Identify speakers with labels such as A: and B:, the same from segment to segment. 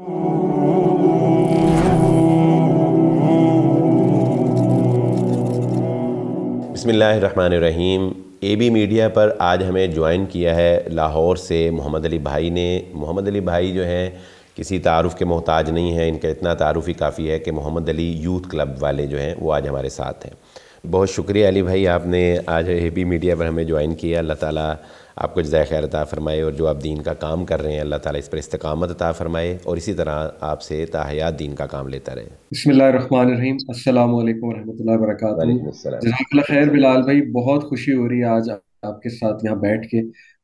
A: बिस्मिल्लाहिर्रहमानिर्रहीम। AB media पर आज हमें ज्वाइन किया है लाहौर से मोहम्मद अली भाई ने। मोहम्मद अली भाई जो हैं किसी तारुफ़ के मोहताज नहीं हैं, इनका इतना तारुफ़ ही काफ़ी है कि मोहम्मद अली यूथ क्लब वाले जो हैं वो आज हमारे साथ हैं। बहुत शुक्रिया अली भाई, आपने आज एबी मीडिया पर हमें ज्वाइन किया। अल्लाह ताला आपको जज़ाए खैर अता फ़रमाए और जो आप दीन का काम कर रहे हैं अल्लाह ताला इस पर इस्तकामत अता फ़रमाए और इसी तरह आपसे ताहयात दीन का काम लेता रहे।
B: बिस्मिल्लाहिर्रहमानिर्रहीम। अस्सलाम वालेकुम रहमतुल्लाहि व बरकातुहू।
A: वालेकुम अस्सलाम।
B: जज़ाकल्लाह खैर बिलाल भाई, बहुत खुशी हो रही है आज आपके साथ यहाँ बैठ के।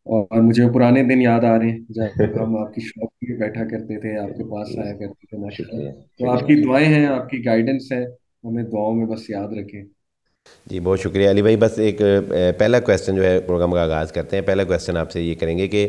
B: और मुझे वो पुराने दिन याद आ रहे हैं जब हम आपकी शॉप पे बैठा करते थे, आपके पास आया करते थे माशाल्लाह।
A: शुक्रिया
B: तो
A: शुक्रिया।
B: आपकी दुआएं हैं, आपकी गाइडेंस है, हमें दुआओं में बस याद रखें।
A: जी बहुत शुक्रिया अली भाई। बस एक पहला क्वेश्चन जो है प्रोग्राम का आगाज़ करते हैं। पहला क्वेश्चन आपसे ये करेंगे कि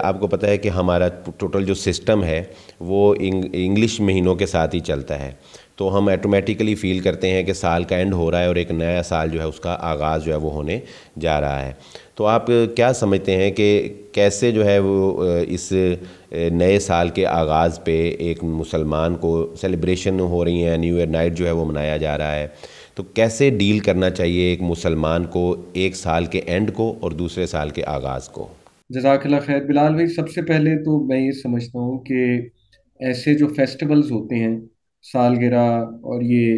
A: आपको पता है कि हमारा टोटल जो सिस्टम है वो इंग्लिश महीनों के साथ ही चलता है। तो हम ऑटोमेटिकली फ़ील करते हैं कि साल का एंड हो रहा है और एक नया साल जो है उसका आगाज़ जो है वो होने जा रहा है। तो आप क्या समझते हैं कि कैसे जो है वो इस नए साल के आगाज़ पे एक मुसलमान को सेलिब्रेशन हो रही हैं, न्यू ईयर नाइट जो है वो मनाया जा रहा है, तो कैसे डील करना चाहिए एक मुसलमान को एक साल के एंड को और दूसरे साल के आगाज़ को?
B: जज़ाकल्लाह खैर बिलाल भाई, सबसे पहले तो मैं ये समझता हूँ कि ऐसे जो फेस्टिवल्स होते हैं, सालगिरह और ये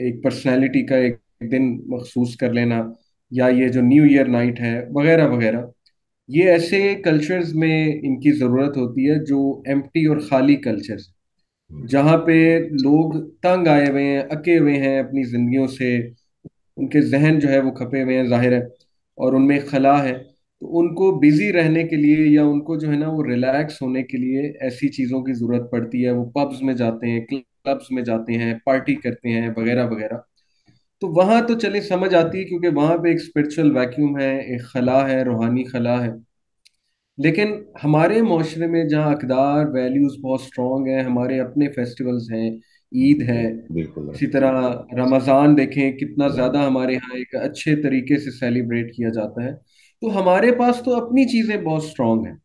B: एक पर्सनैलिटी का एक दिन मखसूस कर लेना, या ये जो न्यू ईयर नाइट है वगैरह वगैरह, ये ऐसे कल्चर्स में इनकी ज़रूरत होती है जो एम्प्टी और खाली कल्चर्स, जहाँ पे लोग तंग आए हुए हैं, अके हुए हैं अपनी ज़िंदगियों से, उनके जहन जो है वो खपे हुए हैं ज़ाहिर है, और उनमें खला है। तो उनको बिजी रहने के लिए या उनको जो है ना वो रिलैक्स होने के लिए ऐसी चीज़ों की ज़रूरत पड़ती है। वो पब्स में जाते हैं, क्लब्स में जाते हैं, पार्टी करते हैं वगैरह वगैरह। तो वहाँ तो चले समझ आती है, क्योंकि वहाँ पे एक स्पिरिचुअल वैक्यूम है, एक खला है, रूहानी खला है। लेकिन हमारे माशरे में जहाँ अकदार वैल्यूज़ बहुत स्ट्रॉन्ग हैं, हमारे अपने फेस्टिवल्स हैं, ईद है,
A: बिल्कुल।
B: इसी तरह रमज़ान देखें कितना ज़्यादा हमारे यहाँ एक अच्छे तरीके से सेलिब्रेट किया जाता है। तो हमारे पास तो अपनी चीज़ें बहुत स्ट्रॉन्ग हैं।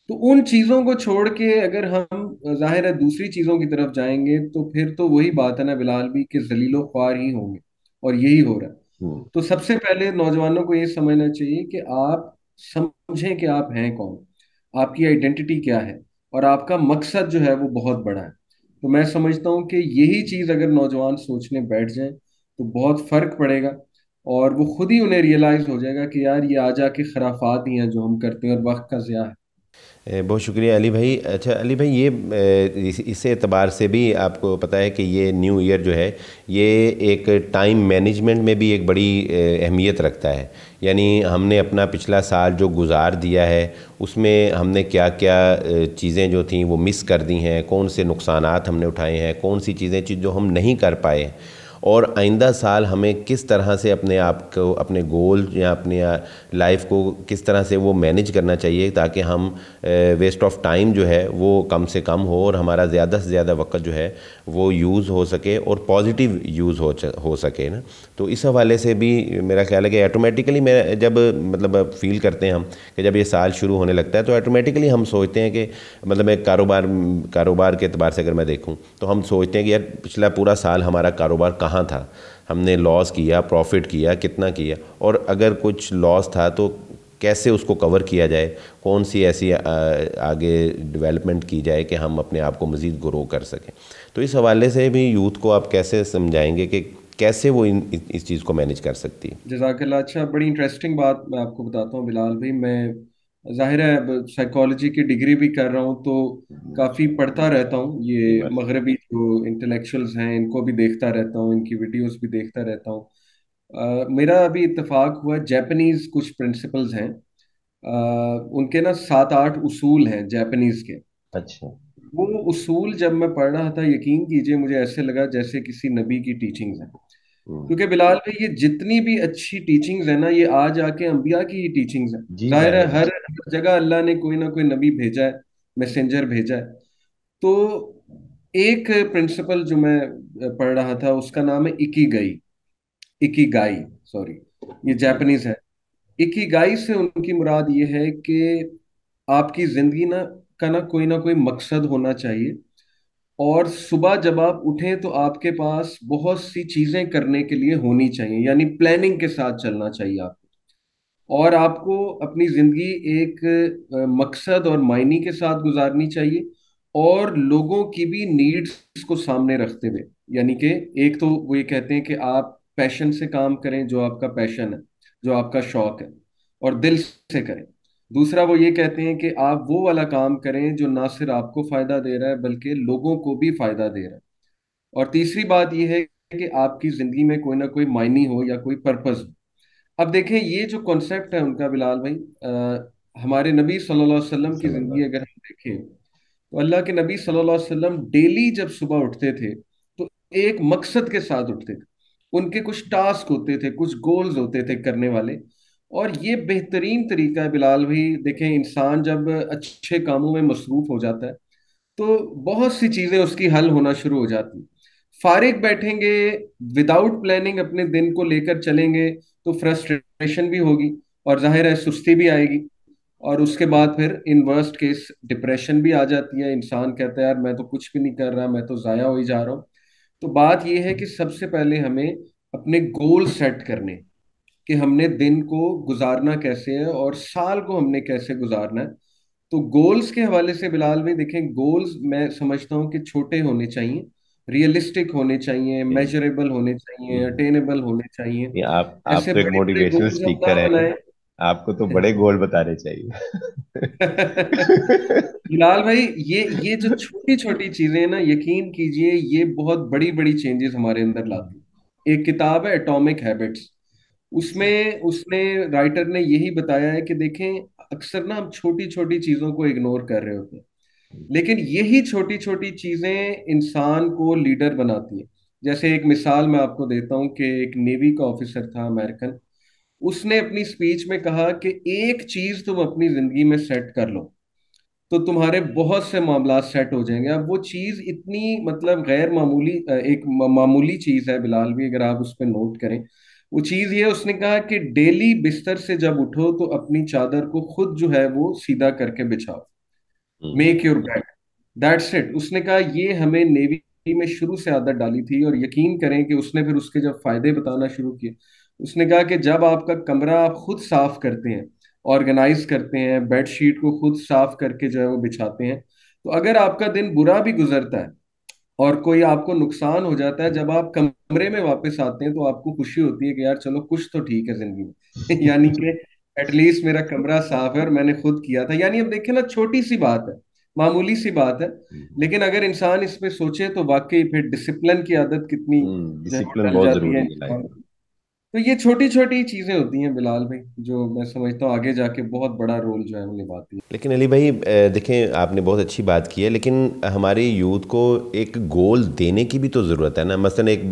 B: तो उन चीज़ों को छोड़ के अगर हम जाहिर है दूसरी चीज़ों की तरफ जाएंगे, तो फिर तो वही बात है ना बिलाल भी, कि जलीलो ख्वार ही होंगे। और यही हो रहा है।
A: हम्म।
B: तो सबसे पहले नौजवानों को ये समझना चाहिए कि आप समझें कि आप हैं कौन, आपकी आइडेंटिटी क्या है, और आपका मकसद जो है वो बहुत बड़ा है। तो मैं समझता हूँ कि यही चीज़ अगर नौजवान सोचने बैठ जाएं तो बहुत फर्क पड़ेगा। और वो खुद ही उन्हें रियलाइज हो जाएगा कि यार ये आ जाके खराफात ही हैं जो हम करते हैं और वक्त का ज़िया है।
A: बहुत शुक्रिया अली भाई। अच्छा अली भाई, ये इस एतबार से भी आपको पता है कि ये न्यू ईयर जो है ये एक टाइम मैनेजमेंट में भी एक बड़ी अहमियत रखता है। यानी हमने अपना पिछला साल जो गुजार दिया है उसमें हमने क्या क्या चीज़ें जो थी वो मिस कर दी हैं, कौन से नुकसानात हमने उठाए हैं, कौन सी चीज़ें जो हम नहीं कर पाए, और आइंदा साल हमें किस तरह से अपने आप को, अपने गोल या अपनी लाइफ को किस तरह से वो मैनेज करना चाहिए ताकि हम वेस्ट ऑफ टाइम जो है वो कम से कम हो और हमारा ज़्यादा से ज़्यादा वक्त जो है वो यूज़ हो सके और पॉजिटिव यूज़ हो सके ना। तो इस हवाले से भी मेरा ख्याल है कि ऑटोमेटिकली मैं जब मतलब फील करते हैं हम कि जब ये साल शुरू होने लगता है तो ऑटोमेटिकली हम सोचते हैं कि मतलब एक कारोबार के अतबार से अगर मैं देखूं तो हम सोचते हैं कि यार पिछला पूरा साल हमारा कारोबार कहाँ था, हमने लॉस किया, प्रॉफिट किया, कितना किया, और अगर कुछ लॉस था तो कैसे उसको कवर किया जाए, कौन सी ऐसी आगे डेवलपमेंट की जाए कि हम अपने आप को मज़ीद ग्रो कर सकें। तो इस हवाले से भी यूथ को आप कैसे समझाएंगे कि कैसे वो इस चीज़ को मैनेज कर सकती है?
B: जजाकल्ला। अच्छा, बड़ी इंटरेस्टिंग बात मैं आपको बताता हूँ बिलाल भाई। मैं जाहिर है साइकोलॉजी की डिग्री भी कर रहा हूँ, तो काफ़ी पढ़ता रहता हूँ।
A: जी
B: ये
A: माशा।
B: मगरबी जो इंटेलेक्चुअल्स हैं इनको भी देखता रहता हूँ, इनकी वीडियोस भी देखता रहता हूँ। मेरा अभी इत्तेफाक हुआ, जापानीज कुछ प्रिंसिपल्स हैं, उनके ना 7-8 उसूल हैं जापानीज के।
A: अच्छा।
B: वो उसूल जब मैं पढ़ रहा था, यकीन कीजिए मुझे ऐसे लगा जैसे किसी नबी की टीचिंग्स हैं।
A: हम्म।
B: क्योंकि बिलाल भाई ये जितनी भी अच्छी टीचिंग्स है ना, ये आज आके अंबिया की ही टीचिंग्स हैं।
A: जी
B: जाहिर है
A: जाहिर है।
B: हर जगह अल्लाह ने कोई ना कोई नबी भेजा है, मैसेंजर भेजा है। तो एक प्रिंसिपल जो मैं पढ़ रहा था उसका नाम है इकिगाई। इकिगाई, सॉरी, ये
A: जी।
B: जापानीज है। इकिगाई से उनकी मुराद ये है कि आपकी जिंदगी ना का ना कोई मकसद होना चाहिए। और सुबह जब आप उठें तो आपके पास बहुत सी चीजें करने के लिए होनी चाहिए, यानी प्लानिंग के साथ चलना चाहिए आपको। और आपको अपनी जिंदगी एक मकसद और मायने के साथ गुजारनी चाहिए, और लोगों की भी नीड्स को सामने रखते हुए। यानी कि एक तो वो ये कहते हैं कि आप पैशन से काम करें, जो आपका पैशन है, जो आपका शौक है, और दिल से करें। दूसरा वो ये कहते हैं कि आप वो वाला काम करें जो ना सिर्फ आपको फायदा दे रहा है बल्कि लोगों को भी फायदा दे रहा है। और तीसरी बात यह है कि आपकी जिंदगी में कोई ना कोई मायने हो या कोई पर्पस हो। अब देखें ये जो कॉन्सेप्ट है उनका, बिलाल भाई, हमारे नबी सल्लल्लाहु अलैहि वसल्लम की जिंदगी
A: सल्लल्लाहु
B: अगर हम देखें, तो अल्लाह के नबी सल्लल्लाहु अलैहि वसल्लम डेली जब सुबह उठते थे तो एक मकसद के साथ उठते थे। उनके कुछ टास्क होते थे, कुछ गोल्स होते थे करने वाले। और ये बेहतरीन तरीका है बिलाल भाई। देखें, इंसान जब अच्छे कामों में मसरूफ हो जाता है तो बहुत सी चीजें उसकी हल होना शुरू हो जाती। फारिग बैठेंगे, विदाउट प्लानिंग अपने दिन को लेकर चलेंगे, तो फ्रस्ट्रेशन भी होगी, और जाहिर है सुस्ती भी आएगी। और उसके बाद फिर इन वर्स्ट केस डिप्रेशन भी आ जाती है। इंसान कहता है यार मैं तो कुछ भी नहीं कर रहा, मैं तो जाया हो ही जा रहा हूँ। तो बात यह है कि सबसे पहले हमें अपने गोल सेट करने, कि हमने दिन को गुजारना कैसे है और साल को हमने कैसे गुजारना है। तो गोल्स के हवाले से बिलाल भाई देखें, गोल्स मैं समझता हूँ कि छोटे होने चाहिए, रियलिस्टिक होने चाहिए,
A: जी।
B: मेजरेबल होने चाहिए,
A: हम्म।
B: अटेनेबल होने चाहिए।
A: ये आप
B: ऐसे
A: तो एक
B: बड़े बड़े
A: मोटिवेशनल
B: गोल्स हम ना
A: स्पीकर हैं।
B: बनाएं।
A: आपको तो बड़े गोल बताने चाहिए।
B: बिलाल भाई, ये जो छोटी छोटी चीजें हैं ना, यकीन कीजिए ये बहुत बड़ी बड़ी चेंजेस हमारे अंदर लाती हैं। एक किताब है एटॉमिक हैबिट्स,
A: अच्छा।
B: उसमें उसने राइटर ने यही बताया है कि देखें, अक्सर ना हम छोटी छोटी चीजों को इग्नोर कर रहे होते हैं, लेकिन यही छोटी छोटी चीजें इंसान को लीडर बनाती हैं। जैसे एक मिसाल मैं आपको देता हूँ कि एक नेवी का ऑफिसर था अमेरिकन। उसने अपनी स्पीच में कहा कि एक चीज तुम अपनी जिंदगी में सेट कर लो तो तुम्हारे बहुत से मामला सेट हो जाएंगे। अब वो चीज इतनी मतलब गैर मामूली एक मामूली चीज है बिलाल भी, अगर आप उस पर नोट करें। वो चीज ये, उसने कहा कि डेली बिस्तर से जब उठो तो अपनी चादर को खुद जो है वो सीधा करके बिछाओ।
A: Hmm.
B: Make your bed, that's it. उसने कहा ये हमें नेवी में शुरू से आदत डाली थी, और यकीन करें कि उसने फिर उसके जब फायदे बताना शुरू किए, उसने कहा कि जब आपका कमरा आप खुद साफ करते हैं, ऑर्गेनाइज करते हैं, बेडशीट को खुद साफ करके जो है वो बिछाते हैं, तो अगर आपका दिन बुरा भी गुजरता है और कोई आपको नुकसान हो जाता है, जब आप कमरे में वापस आते हैं तो आपको खुशी होती है कि यार चलो कुछ तो ठीक है जिंदगी में। यानी कि एटलीस्ट मेरा कमरा साफ है और मैंने खुद किया था। यानी अब देखें ना, छोटी सी बात है, मामूली सी बात है, लेकिन अगर इंसान इस पे सोचे तो वाकई फिर डिसिप्लिन की आदत कितनी जो है वो
A: डिसिप्लिन
B: डल
A: बहुत
B: जाती है
A: जरूरी है लाइफ
B: इंसान
A: में।
B: की। तो ये छोटी छोटी चीजें होती हैं बिलाल भाई, जो मैं समझता हूँ आगे जाके बहुत बड़ा रोल जो है वो निभाती हैं।
A: लेकिन अली भाई, देखें आपने बहुत अच्छी बात की है, लेकिन हमारे यूथ को एक गोल देने की भी तो ज़रूरत है ना। मसलन एक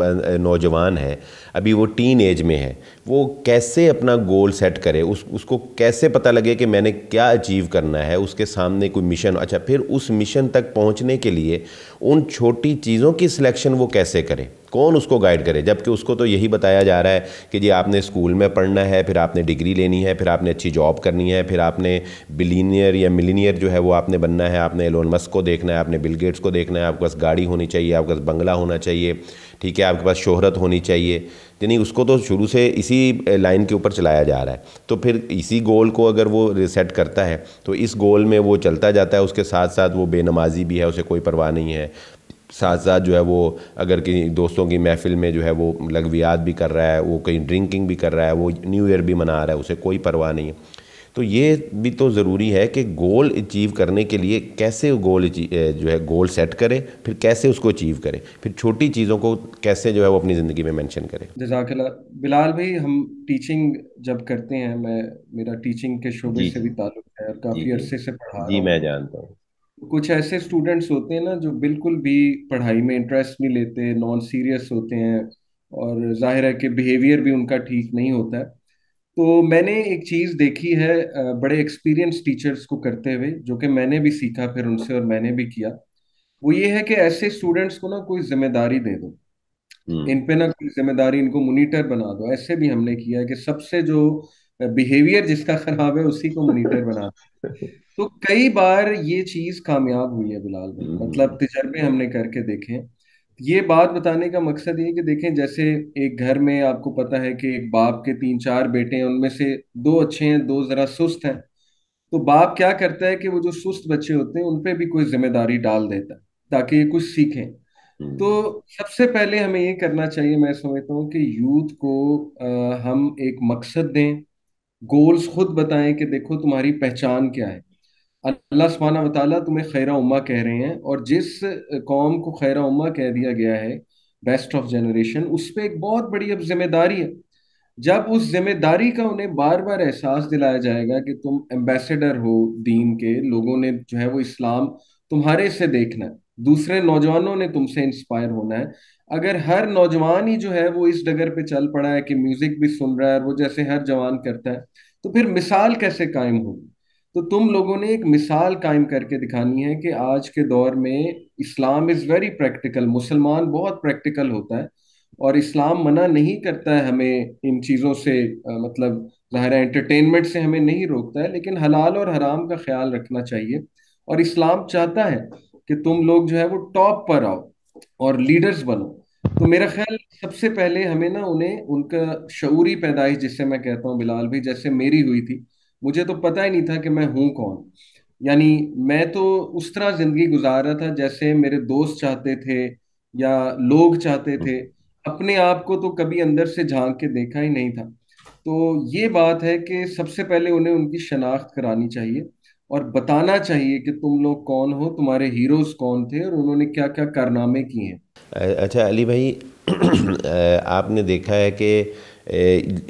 A: नौजवान है, अभी वो टीन एज में है, वो कैसे अपना गोल सेट करे, उसको कैसे पता लगे कि मैंने क्या अचीव करना है, उसके सामने कोई मिशन, अच्छा फिर उस मिशन तक पहुंचने के लिए उन छोटी चीज़ों की सिलेक्शन वो कैसे करे, कौन उसको गाइड करे। जबकि उसको तो यही बताया जा रहा है कि जी आपने स्कूल में पढ़ना है, फिर आपने डिग्री लेनी है, फिर आपने अच्छी जॉब करनी है, फिर आपने बिलीनियर या मिलीनियर जो है वो आपने बनना है, आपने एलोन मस्क को देखना है, आपने बिल गेट्स को देखना है, आपके पास गाड़ी होनी चाहिए, आपके पास बंगला होना चाहिए, ठीक है, आपके पास शोहरत होनी चाहिए। यानी उसको तो शुरू से इसी लाइन के ऊपर चलाया जा रहा है। तो फिर इसी गोल को अगर वो सेट करता है तो इस गोल में वो चलता जाता है, उसके साथ साथ वो बेनमाजी भी है, उसे कोई परवाह नहीं है, साथ साथ जो है वो अगर किसी दोस्तों की महफिल में जो है वो लगवियात भी कर रहा है, वो कहीं ड्रिंकिंग भी कर रहा है, वो न्यू ईयर भी मना रहा है, उसे कोई परवाह नहीं है। तो ये भी तो ज़रूरी है कि गोल अचीव करने के लिए कैसे गोल जो है गोल सेट करे, फिर कैसे उसको अचीव करे, फिर छोटी चीज़ों को कैसे जो है वो अपनी ज़िंदगी में मेंशन करे।
B: जजाकल्ला। बिलाल भाई, हम टीचिंग जब करते हैं, मैं मेरा टीचिंग के शोबे
A: जी
B: से
A: जी।
B: भी ताल्लुक है और
A: जी
B: काफ़ी
A: जी।
B: अरसे से पढ़ा रहा
A: जी
B: हूँ
A: मैं
B: मैं।
A: जानता हूँ।
B: कुछ ऐसे स्टूडेंट्स होते हैं ना जो बिल्कुल भी पढ़ाई में इंटरेस्ट नहीं लेते, नॉन सीरियस होते हैं, और जाहिर है कि बिहेवियर भी उनका ठीक नहीं होता है। तो मैंने एक चीज़ देखी है बड़े एक्सपीरियंस टीचर्स को करते हुए, जो कि मैंने भी सीखा फिर उनसे और मैंने भी किया। वो ये है कि ऐसे स्टूडेंट्स को ना कोई जिम्मेदारी दे दो, इन
A: हम्म।
B: पे ना कोई जिम्मेदारी, इनको मॉनिटर बना दो। ऐसे भी हमने किया है कि सबसे जो बिहेवियर जिसका खराब है उसी को मॉनिटर बना दो। तो कई बार ये चीज कामयाब हुई है बिलाल भाई,
A: हम्म।
B: मतलब तजर्बे हमने करके देखे हैं। ये बात बताने का मकसद ये है कि देखें, जैसे एक घर में आपको पता है कि एक बाप के तीन चार बेटे हैं, उनमें से दो अच्छे हैं, दो जरा सुस्त हैं। तो बाप क्या करता है कि वो जो सुस्त बच्चे होते हैं उन पे भी कोई जिम्मेदारी डाल देता है ताकि ये कुछ सीखें। तो
A: हम्म।
B: सबसे पहले हमें ये करना चाहिए, मैं समझता हूँ कि यूथ को हम एक मकसद दें, गोल्स खुद बताएं कि देखो तुम्हारी पहचान क्या है। अल्लाह सुब्हाना व तआला तुम्हें खैरा उम्मा कह रहे हैं, और जिस कौम को खैरा उम्मा कह दिया गया है, बेस्ट ऑफ जनरेशन, उस पे एक बहुत बड़ी अब जिम्मेदारी है। जब उस जिम्मेदारी का उन्हें बार बार एहसास दिलाया जाएगा कि तुम एम्बेसडर हो दीन के, लोगों ने जो है वो इस्लाम तुम्हारे से देखना है, दूसरे नौजवानों ने तुमसे इंस्पायर होना है। अगर हर नौजवान ही जो है वो इस डगर पे चल पड़ा है कि म्यूजिक भी सुन रहा है और वो जैसे हर जवान करता है, तो फिर मिसाल कैसे कायम होगी। तो तुम लोगों ने एक मिसाल कायम करके दिखानी है कि आज के दौर में इस्लाम इज़ वेरी प्रैक्टिकल, मुसलमान बहुत प्रैक्टिकल होता है। और इस्लाम मना नहीं करता है हमें इन चीज़ों से, मतलब ज़ाहिर है एंटरटेनमेंट से हमें नहीं रोकता है, लेकिन हलाल और हराम का ख्याल रखना चाहिए। और इस्लाम चाहता है कि तुम लोग जो है वो टॉप पर आओ और लीडर्स बनो। तो मेरा ख्याल सबसे पहले हमें ना उन्हें उनका शऊरी पैदाइश, जिससे मैं कहता हूँ बिलाल भी, जैसे मेरी हुई थी, मुझे तो पता ही नहीं था कि मैं हूँ कौन। यानी मैं तो उस तरह जिंदगी गुजार रहा था जैसे मेरे दोस्त चाहते थे या लोग चाहते थे। अपने आप को तो कभी अंदर से झांक के देखा ही नहीं था। तो ये बात है कि सबसे पहले उन्हें उनकी शनाख्त करानी चाहिए और बताना चाहिए कि तुम लोग कौन हो, तुम्हारे हीरोज कौन थे और उन्होंने क्या क्या कारनामे किए हैं।
A: अच्छा अली भाई, आपने देखा है कि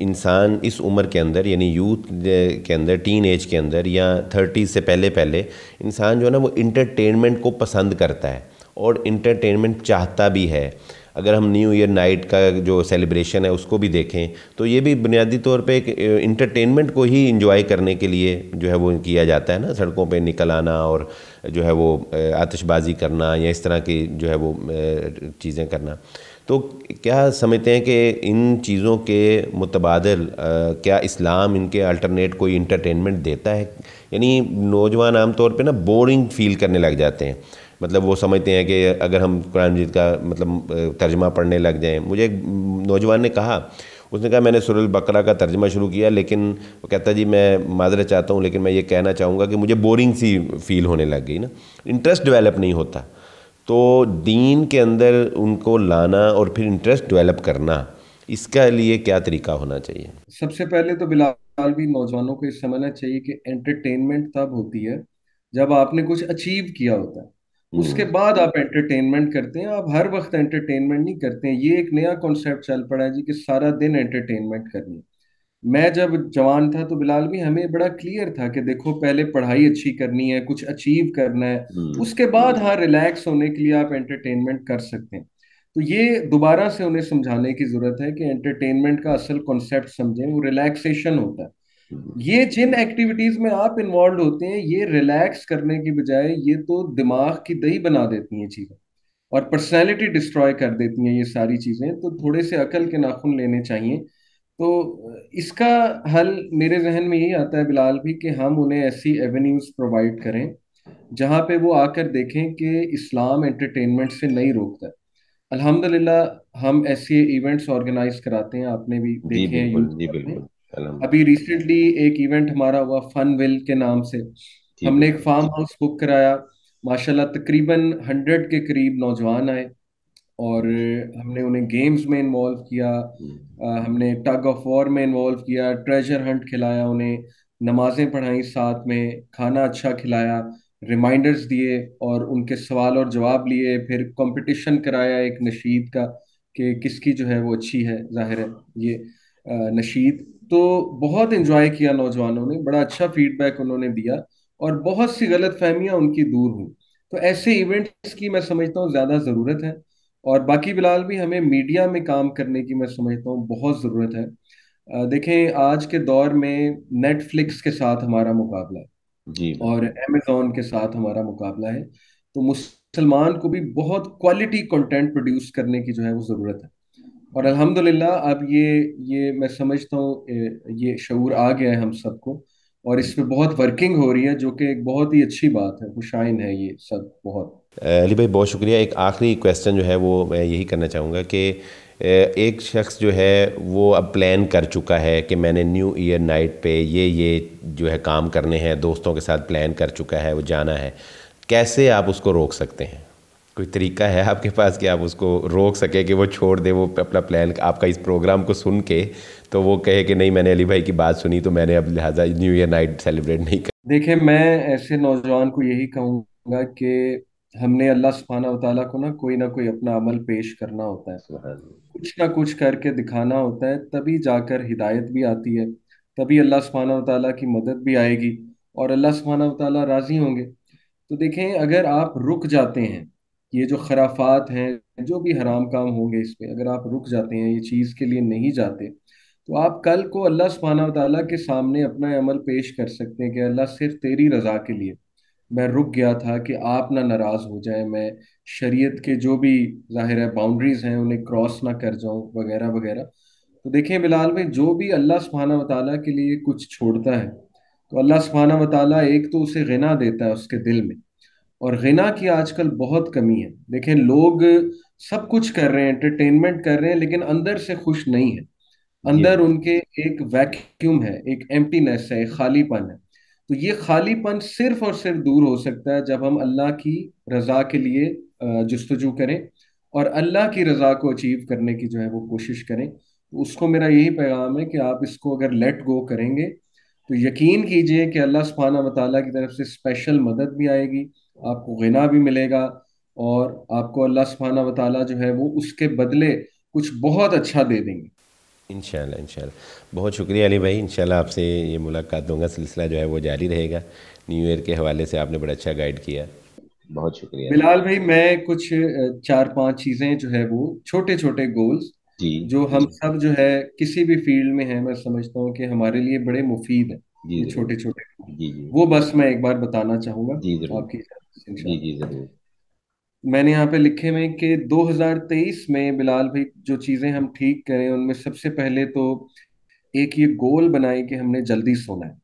A: इंसान इस उम्र के अंदर, यानी यूथ के अंदर, टीन एज के अंदर या 30 से पहले पहले, इंसान जो है ना वो इंटरटेनमेंट को पसंद करता है और इंटरटेनमेंट चाहता भी है। अगर हम न्यू ईयर नाइट का जो सेलिब्रेशन है उसको भी देखें तो ये भी बुनियादी तौर पे एक इंटरटेनमेंट को ही इंजॉय करने के लिए जो है वो किया जाता है ना, सड़कों पे निकल आना और जो है वो आतिशबाजी करना या इस तरह की जो है वो चीज़ें करना। तो क्या समझते हैं कि इन चीज़ों के मुतबादल क्या इस्लाम इनके अल्टरनेट कोई इंटरटेनमेंट देता है? यानी नौजवान आमतौर पे ना बोरिंग फील करने लग जाते हैं, मतलब वो समझते हैं कि अगर हम कुरान मजीद का मतलब तर्जमा पढ़ने लग जाएं। मुझे एक नौजवान ने कहा, उसने कहा मैंने सूरह बकरा का तर्जमा शुरू किया, लेकिन वो कहता जी मैं माजरत चाहता हूँ लेकिन मैं ये कहना चाहूँगा कि मुझे बोरिंग सी फील होने लग गई ना, इंटरेस्ट डेवलप नहीं होता। तो दीन के अंदर उनको लाना और फिर इंटरेस्ट डेवलप करना, इसका लिए क्या तरीका होना चाहिए?
B: सबसे पहले तो बिलाल भी नौजवानों को ये समझना चाहिए कि एंटरटेनमेंट तब होती है जब आपने कुछ अचीव किया होता है, उसके
A: हम्म।
B: बाद आप एंटरटेनमेंट करते हैं। आप हर वक्त एंटरटेनमेंट नहीं करते हैं। ये एक नया कॉन्सेप्ट चल पड़ा है जी कि सारा दिन एंटरटेनमेंट करनी है। मैं जब जवान था तो बिलाल भी हमें बड़ा क्लियर था कि देखो पहले पढ़ाई अच्छी करनी है, कुछ अचीव करना है,
A: हम्म।
B: उसके बाद हाँ रिलैक्स होने के लिए आप एंटरटेनमेंट कर सकते हैं। तो ये दोबारा से उन्हें समझाने की जरूरत है कि एंटरटेनमेंट का असल कॉन्सेप्ट समझें, वो रिलैक्सेशन होता है। ये जिन एक्टिविटीज में आप इन्वॉल्व होते हैं ये रिलैक्स करने की बजाय ये तो दिमाग की दही बना देती हैं चीजें, और पर्सनैलिटी डिस्ट्रॉय कर देती हैं ये सारी चीजें। तो थोड़े से अकल के नाखून लेने चाहिए। तो इसका हल मेरे जहन में यही आता है बिलाल भी कि हम उन्हें ऐसी एवेन्यूज प्रोवाइड करें जहां पे वो आकर देखें कि इस्लाम एंटरटेनमेंट से नहीं रोकता है। अल्हम्दुलिल्लाह हम ऐसे इवेंट्स ऑर्गेनाइज कराते हैं, आपने भी
A: जी
B: देखे हैं
A: बिल्कुल,
B: यूथ
A: जी
B: में।
A: बिल्कुल।
B: अभी
A: अल्हम्दुलिल्लाह।
B: रिसेंटली एक इवेंट हमारा हुआ फनविल के नाम से।
A: जी
B: हमने एक
A: बिल्कुल।
B: फार्म हाउस बुक कराया, माशाल्लाह तकरीबन 100 के करीब नौजवान आए, और हमने उन्हें गेम्स में इन्वॉल्व किया। हमने टग ऑफ वॉर में इन्वॉल्व किया, ट्रेजर हंट खिलाया उन्हें, नमाजें पढ़ाई साथ में, खाना अच्छा खिलाया, रिमाइंडर्स दिए और उनके सवाल और जवाब लिए, फिर कंपटीशन कराया एक नशीद का कि किसकी जो है वो अच्छी है, जाहिर है ये नशीद। तो बहुत एंजॉय किया नौजवानों ने, बड़ा अच्छा फीडबैक उन्होंने दिया और बहुत सी गलत फहमियां उनकी दूर हुई। तो ऐसे इवेंट्स की मैं समझता हूँ ज़्यादा ज़रूरत है। और बाकी बिलाल भी हमें मीडिया में काम करने की मैं समझता हूँ बहुत ज़रूरत है। देखें आज के दौर में नेटफ्लिक्स के साथ हमारा मुकाबला है
A: जी
B: और
A: बिल्कुल।
B: अमेजोन के साथ हमारा मुकाबला है। तो मुसलमान को भी बहुत क्वालिटी कंटेंट प्रोड्यूस करने की जो है वो ज़रूरत है। और अल्हम्दुलिल्लाह अब ये मैं समझता हूँ ये शऊर आ गया है हम सबको। और इस पे बहुत वर्किंग हो रही है, जो कि एक बहुत ही अच्छी बात है, खुशाइन है ये सब बहुत।
A: अली भाई बहुत शुक्रिया। एक आखिरी क्वेश्चन जो है वो मैं यही करना चाहूँगा कि एक शख्स जो है वो अब प्लान कर चुका है कि मैंने न्यू ईयर नाइट पे ये जो है काम करने हैं, दोस्तों के साथ प्लान कर चुका है, वो जाना है, कैसे आप उसको रोक सकते हैं? कोई तरीका है आपके पास कि आप उसको रोक सके कि वो छोड़ दे वो अपना प्लान, आपका इस प्रोग्राम को सुन के तो वो कहे कि नहीं मैंने अली भाई की बात सुनी तो मैंने अब लिहाजा न्यू ईयर नाइट सेलिब्रेट नहीं कर।
B: देखिए, मैं ऐसे नौजवान को यही कहूँगा कि हमने अल्लाह सुब्हानहू व तआला को ना कोई अपना अमल पेश करना होता है,
A: सुभान
B: कुछ ना कुछ करके दिखाना होता है, तभी जाकर हिदायत भी आती है, तभी अल्लाह सुब्हानहू व तआला की मदद भी आएगी और अल्लाह सुब्हानहू व तआला राजी होंगे। तो देखें, अगर आप रुक जाते हैं, ये जो खराफात हैं, जो भी हराम काम होंगे इस पे, अगर आप रुक जाते हैं, ये चीज़ के लिए नहीं जाते, तो आप कल को अल्लाह सुब्हानहू व तआला के सामने अपना अमल पेश कर सकते हैं कि अल्लाह सिर्फ तेरी रज़ा के लिए मैं रुक गया था कि आप ना नाराज हो जाए, मैं शरीयत के जो भी जाहिर है बाउंड्रीज हैं उन्हें क्रॉस ना कर जाऊं, वगैरह वगैरह। तो देखिए बिलाल भाई, जो भी अल्लाह सुब्हानहू व तआला के लिए कुछ छोड़ता है, तो अल्लाह सुब्हानहू व तआला एक तो उसे गिना देता है उसके दिल में, और गिना की आजकल बहुत कमी है। देखें, लोग सब कुछ कर रहे हैं, एंटरटेनमेंट कर रहे हैं, लेकिन अंदर से खुश नहीं है।
A: जी
B: अंदर उनके एक वैक्यूम है, एक एम्प्टीनेस है, एक खालीपन है। तो ये खालीपन सिर्फ और सिर्फ दूर हो सकता है जब हम अल्लाह की रजा के लिए जुस्तजू करें और अल्लाह की रजा को अचीव करने की जो है वो कोशिश करें। तो उसको मेरा यही पैगाम है कि आप इसको अगर लेट गो करेंगे, तो यकीन कीजिए कि अल्लाह सुब्हानहू व तआला की तरफ से स्पेशल मदद भी आएगी, आपको गिना भी मिलेगा, और आपको अल्लाह सुब्हानहू व तआला जो है वो उसके बदले कुछ बहुत अच्छा दे देंगे।
A: इंशाल्लाह इंशाल्लाह। बहुत शुक्रिया अली भाई, इंशाल्लाह आपसे ये मुलाकातों का सिलसिला जो है वो जारी रहेगा। न्यू ईयर के हवाले से आपने बड़ा अच्छा गाइड किया। बहुत शुक्रिया अली
B: बिलाल भाई, मैं कुछ चार पांच चीजें जो है वो छोटे छोटे गोल्स,
A: जी
B: जो हम
A: जी
B: सब जो है किसी भी फील्ड में है, मैं समझता हूँ कि हमारे लिए बड़े मुफीद हैं
A: जी
B: ये
A: ज़रूर।
B: छोटे छोटे,
A: जी जी
B: वो बस मैं एक बार बताना चाहूंगा
A: जी ज़रूर।
B: आपकी इजाज़त से
A: जी
B: इंशाल्लाह।
A: जी ज़रूर।
B: मैंने यहाँ पे लिखे हुए हैं कि 2023 में बिलाल भाई जो चीजें हम ठीक करें, उनमें सबसे पहले तो एक ये गोल बनाए कि हमने जल्दी सोना है।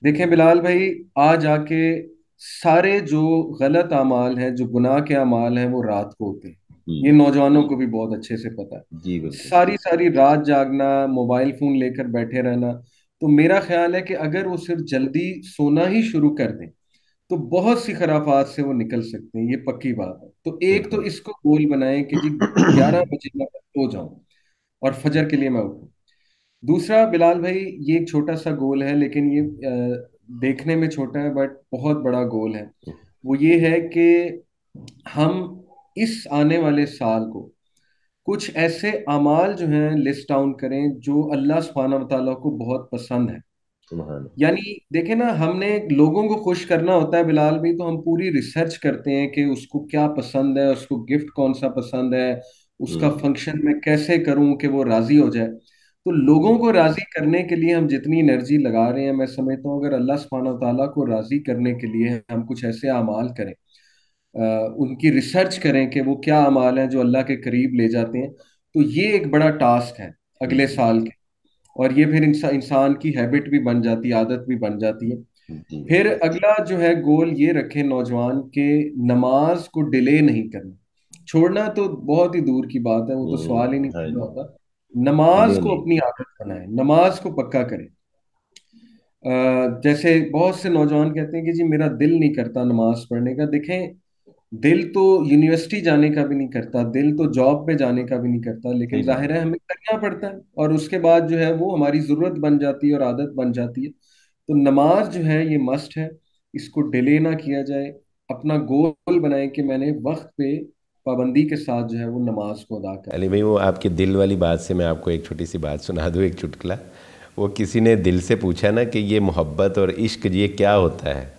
B: देखें बिलाल भाई, आज आके सारे जो गलत अमाल हैं, जो गुनाह के अमाल हैं, वो रात को होते हैं। ये नौजवानों को भी बहुत अच्छे से पता है।
A: जी बिल्कुल।
B: सारी सारी रात जागना, मोबाइल फोन लेकर बैठे रहना। तो मेरा ख्याल है कि अगर वो सिर्फ जल्दी सोना ही शुरू कर दें, तो बहुत सी खराफात से वो निकल सकते हैं, ये पक्की बात है। तो एक तो
A: बिल्कुल।
B: इसको गोल बनाएं कि जी 11 बजे मैं सो जाऊं और फजर के लिए मैं उठूं। दूसरा बिलाल भाई, ये एक छोटा सा गोल है, लेकिन ये देखने में छोटा है बट बहुत बड़ा गोल है। वो ये है कि हम इस आने वाले साल को कुछ ऐसे अमाल जो हैं लिस्ट डाउन करें जो अल्लाह सुब्हानहू व तआला को बहुत पसंद है।
A: सुभान।
B: यानी देखे ना, हमने लोगों को खुश करना होता है बिलाल भाई, तो हम पूरी रिसर्च करते हैं कि उसको क्या पसंद है, उसको गिफ्ट कौन सा पसंद है, उसका
A: हम्म।
B: फंक्शन मैं कैसे करूं कि वो राजी हो जाए। तो लोगों को राजी करने के लिए हम जितनी एनर्जी लगा रहे हैं, मैं समझता हूँ अगर अल्लाह सुब्हानहू व तआला को राजी करने के लिए हम कुछ ऐसे अमाल करें, उनकी रिसर्च करें कि वो क्या अमाल हैं जो अल्लाह के करीब ले जाते हैं, तो ये एक बड़ा टास्क है अगले
A: हम्म।
B: साल के। और ये फिर इंसान की हैबिट भी बन जाती है, आदत भी बन जाती है।
A: जी
B: फिर अगला जो है गोल ये रखे नौजवान के, नमाज को डिले नहीं करना। छोड़ना तो बहुत ही दूर की बात है, वो तो सवाल ही नहीं
A: हाँ
B: पैदा
A: जी।
B: होता। नमाज
A: डिले
B: को
A: नहीं।
B: अपनी आदत बनाए, नमाज को पक्का करें। जैसे बहुत से नौजवान कहते हैं कि जी मेरा दिल नहीं करता नमाज पढ़ने का। देखें, दिल तो यूनिवर्सिटी जाने का भी नहीं करता, दिल तो जॉब पे जाने का भी नहीं करता,
A: सही
B: लेकिन
A: बात
B: जाहिर
A: है।
B: है हमें करना पड़ता है, और उसके बाद जो है वो हमारी जरूरत बन जाती है और आदत बन जाती है। तो नमाज जो है ये मस्ट है, इसको डिले ना किया जाए। अपना गोल बनाए कि मैंने वक्त पे पाबंदी के साथ जो है वो नमाज को अदा
A: अली
B: करना है।
A: भाई वो आपकी दिल वाली बात से मैं आपको एक छोटी सी बात सुना दूँ, एक चुटकुला। वो किसी ने दिल से पूछा ना कि ये मोहब्बत और इश्क ये क्या होता है,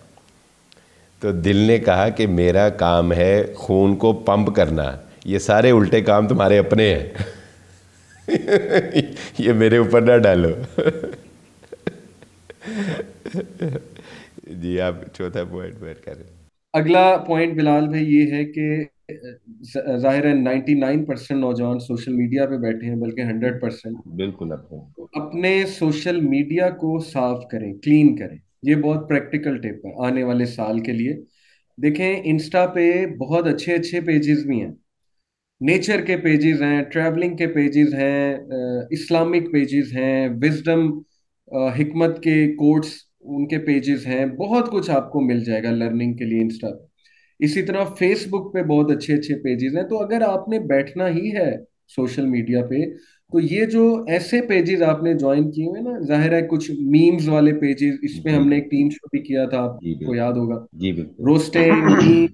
A: तो दिल ने कहा कि मेरा काम है खून को पंप करना, ये सारे उल्टे काम तुम्हारे अपने हैं। ये मेरे ऊपर ना डालो। जी आप चौथा पॉइंट पर करें।
B: अगला पॉइंट बिलाल भाई ये है कि जाहिर है 99% नौजवान सोशल मीडिया पे बैठे हैं, बल्कि 100%।
A: बिल्कुल आपको।
B: अपने सोशल मीडिया को साफ करें, क्लीन करें। ये बहुत प्रैक्टिकल टिप है आने वाले साल के लिए। देखें, इंस्टा पे बहुत अच्छे अच्छे पेजेस भी हैं। नेचर के पेजेस हैं, ट्रैवलिंग के पेजेस हैं, इस्लामिक पेजेस हैं, विजडम, हिकमत के कोट्स, उनके पेजेस हैं। बहुत कुछ आपको मिल जाएगा लर्निंग के लिए इंस्टा पे। इसी तरह फेसबुक पे बहुत अच्छे अच्छे पेजेस हैं। तो अगर आपने बैठना ही है सोशल मीडिया पे, तो ये जो ऐसे पेजेस आपने ज्वाइन किए हुए ना, जाहिर है कुछ मीम्स वाले पेजेस, इस पे
A: जी
B: हमने एक
A: बिल्कुल।
B: टीम शो भी किया था,
A: जी
B: आपको याद
A: बिल्कुल।
B: होगा।
A: जी बिल्कुल।
B: रोस्टें, मीम,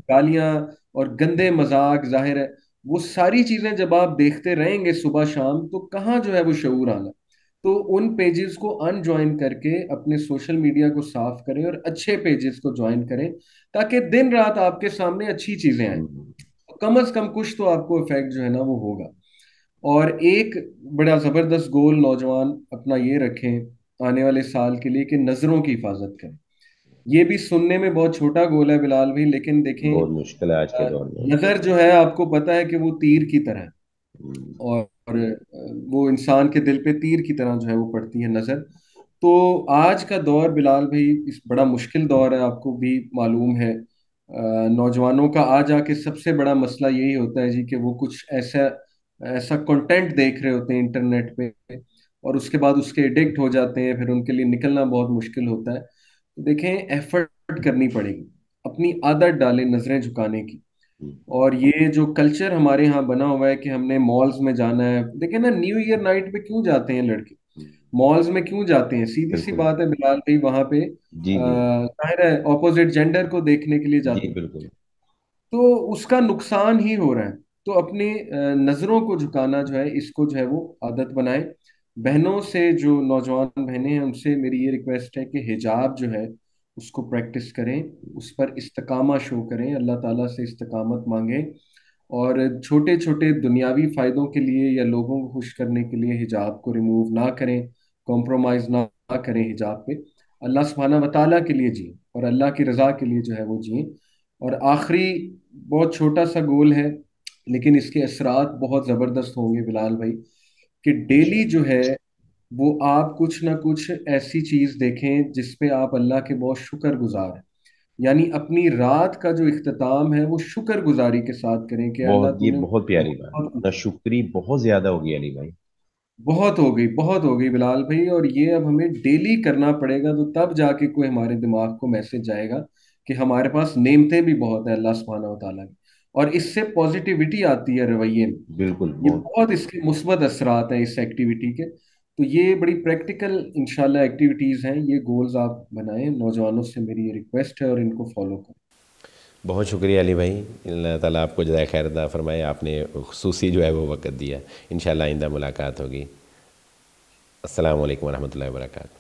B: गालियां और गंदे मजाक, जाहिर है वो सारी चीजें जब आप देखते रहेंगे सुबह शाम, तो कहाँ जो है वो शऊर आना। तो उन पेजेस को अनज्वाइन करके अपने सोशल मीडिया को साफ करें और अच्छे पेजेस को ज्वाइन करें, ताकि दिन रात आपके सामने अच्छी चीजें आए।
A: हम्म।
B: कम से कम कुछ तो आपको इफेक्ट जो है ना वो होगा। और एक बड़ा जबरदस्त गोल नौजवान अपना ये रखें आने वाले साल के लिए, कि नजरों की हिफाजत करें। ये भी सुनने में बहुत छोटा गोल है बिलाल भाई, लेकिन देखें,
A: बहुत मुश्किल है आज के
B: अ,
A: दौर में।
B: नजर जो है आपको पता है कि वो तीर की तरह है।
A: हम्म।
B: वो इंसान के दिल पे तीर की तरह जो है वो पड़ती है नजर। तो आज का दौर बिलाल भाई इस बड़ा मुश्किल दौर है, आपको भी मालूम है। नौजवानों का आज आके सबसे बड़ा मसला यही होता है जी, कि वो कुछ ऐसा ऐसा कंटेंट देख रहे होते हैं इंटरनेट पे, और उसके बाद उसके एडिक्ट हो जाते हैं, फिर उनके लिए निकलना बहुत मुश्किल होता है। तो देखें, एफर्ट करनी पड़ेगी, अपनी आदत डालें नजरें झुकाने की। और ये जो कल्चर हमारे यहाँ बना हुआ है कि हमने मॉल्स में जाना है, देखिए ना, न्यू ईयर नाइट पे क्यों जाते हैं लड़के,
A: हम्म।
B: मॉल्स में क्यों जाते हैं? सीधी सी
A: बिल्कुल।
B: बात है बिलाल भाई, वहां पे
A: जी जी।
B: जाहिर है ऑपोजिट जेंडर को देखने के लिए
A: जी
B: जाते हैं।
A: बिल्कुल।
B: तो उसका नुकसान ही हो रहा है। तो अपनी नजरों को झुकाना जो है, इसको जो है वो आदत बनाए। बहनों से, जो नौजवान बहनें हैं, उनसे मेरी ये रिक्वेस्ट है कि हिजाब जो है उसको प्रैक्टिस करें, उस पर इस्तकामा शो करें, अल्लाह ताला से इस्तकामत मांगें। और छोटे छोटे दुनियावी फायदों के लिए या लोगों को खुश करने के लिए हिजाब को रिमूव ना करें, कॉम्प्रोमाइज ना करें हिजाब पे। अल्लाह सुब्हाना व तआला के लिए जिए और अल्लाह की रजा के लिए जो है वो जिए। और आखिरी, बहुत छोटा सा गोल है, लेकिन इसके असरात बहुत ज़बरदस्त होंगे बिलाल भाई, कि डेली
A: इंशाल्लाह।
B: जो है वो आप कुछ ना कुछ ऐसी चीज़ देखें जिसपे आप अल्लाह के बहुत शुक्रगुजार हैं। यानी अपनी रात का जो इख्तिताम है वो शुक्रगुजारी के साथ करें कि अल्लाह
A: बहुत, ये
B: तूने
A: बहुत प्यारी बात।
B: बहुत कुछ,
A: नाशुक्री बहुत ज्यादा होगी अली भाई।
B: बहुत हो गई, बहुत हो गई बिलाल भाई। और ये अब हमें डेली करना पड़ेगा, तो तब जाके कोई हमारे दिमाग को मैसेज जाएगा कि हमारे पास नेमतें भी बहुत है अल्लाह सुब्हानहू व तआला की। और इससे पॉजिटिविटी आती है रवैये में।
A: बिल्कुल
B: ये
A: बहुत।
B: बहुत इसके मुस्बत असरात हैं इस एक्टिविटी के। तो ये बड़ी प्रैक्टिकल इंशाल्लाह एक्टिविटीज़ हैं। ये गोल्स आप बनाएं, नौजवानों से मेरी ये रिक्वेस्ट है, और इनको फॉलो करें।
A: बहुत शुक्रिया अली भाई, अल्लाह ताला आपको जज़ाए खैर अता फ़रमाए, आपने खुसूसी जो है वो वक़्त दिया। इंशाल्लाह आइंदा मुलाकात होगी। अस्सलामु अलैकुम वरहमतुल्लाहि वबरकातुहू।